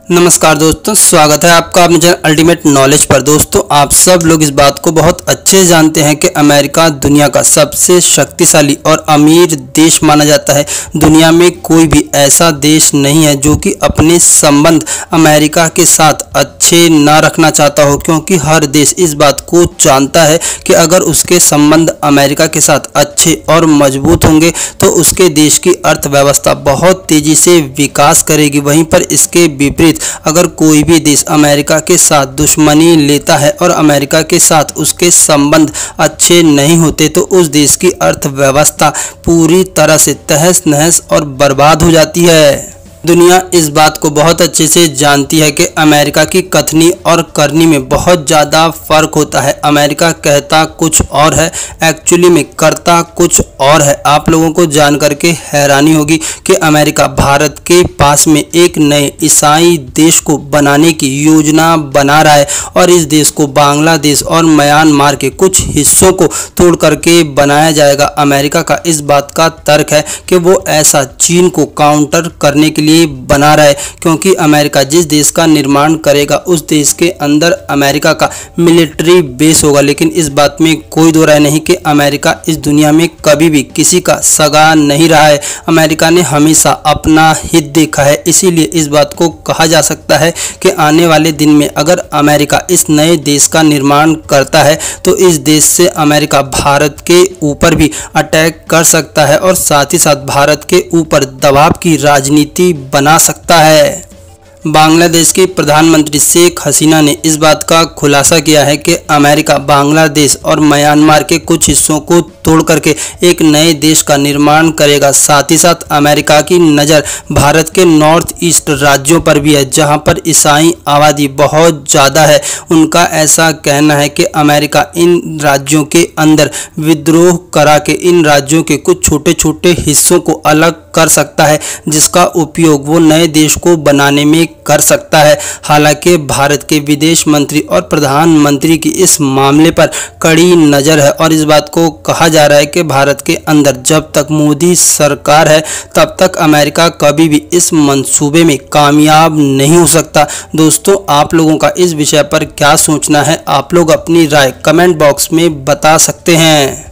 नमस्कार दोस्तों, स्वागत है आपका अपने चैनल अल्टीमेट नॉलेज पर। दोस्तों, आप सब लोग इस बात को बहुत अच्छे से जानते हैं कि अमेरिका दुनिया का सबसे शक्तिशाली और अमीर देश माना जाता है। दुनिया में कोई भी ऐसा देश नहीं है जो कि अपने संबंध अमेरिका के साथ अच्छे ना रखना चाहता हो, क्योंकि हर देश इस बात को जानता है कि अगर उसके संबंध अमेरिका के साथ अच्छे और मजबूत होंगे तो उसके देश की अर्थव्यवस्था बहुत तेजी से विकास करेगी। वहीं पर इसके विपरीत अगर कोई भी देश अमेरिका के साथ दुश्मनी लेता है और अमेरिका के साथ उसके संबंध अच्छे नहीं होते तो उस देश की अर्थव्यवस्था पूरी तरह से तहस नहस और बर्बाद हो जाती है। दुनिया इस बात को बहुत अच्छे से जानती है कि अमेरिका की कथनी और करनी में बहुत ज़्यादा फ़र्क होता है। अमेरिका कहता कुछ और है, एक्चुअली में करता कुछ और है। आप लोगों को जान करके हैरानी होगी कि अमेरिका भारत के पास में एक नए ईसाई देश को बनाने की योजना बना रहा है और इस देश को बांग्लादेश और म्यांमार के कुछ हिस्सों को तोड़ करके बनाया जाएगा। अमेरिका का इस बात का तर्क है कि वो ऐसा चीन को काउंटर करने के लिए बना रहा है, क्योंकि अमेरिका जिस देश का निर्माण करेगा उस देश के अंदर अमेरिका का मिलिट्री बेस होगा। लेकिन इस बात में कोई दो राय नहीं कि अमेरिका इस दुनिया में कभी भी किसी का सगा नहीं रहा है। अमेरिका ने हमेशा अपना हित देखा है, इसीलिए इस बात को कहा जा सकता है कि आने वाले दिन में अगर अमेरिका इस नए देश का निर्माण करता है तो इस देश से अमेरिका भारत के ऊपर भी अटैक कर सकता है और साथ ही साथ भारत के ऊपर दबाव की राजनीति बना सकता है। बांग्लादेश की प्रधानमंत्री शेख हसीना ने इस बात का खुलासा किया है कि अमेरिका बांग्लादेश और म्यांमार के कुछ हिस्सों को तोड़ करके एक नए देश का निर्माण करेगा। साथ ही साथ अमेरिका की नज़र भारत के नॉर्थ ईस्ट राज्यों पर भी है, जहां पर ईसाई आबादी बहुत ज़्यादा है। उनका ऐसा कहना है कि अमेरिका इन राज्यों के अंदर विद्रोह करा के इन राज्यों के कुछ छोटे छोटे हिस्सों को अलग कर सकता है, जिसका उपयोग वो नए देश को बनाने में कर सकता है। हालांकि भारत के विदेश मंत्री और प्रधानमंत्री की इस मामले पर कड़ी नज़र है और इस बात को कहा जा रहा है कि भारत के अंदर जब तक मोदी सरकार है तब तक अमेरिका कभी भी इस मंसूबे में कामयाब नहीं हो सकता। दोस्तों, आप लोगों का इस विषय पर क्या सोचना है? आप लोग अपनी राय कमेंट बॉक्स में बता सकते हैं।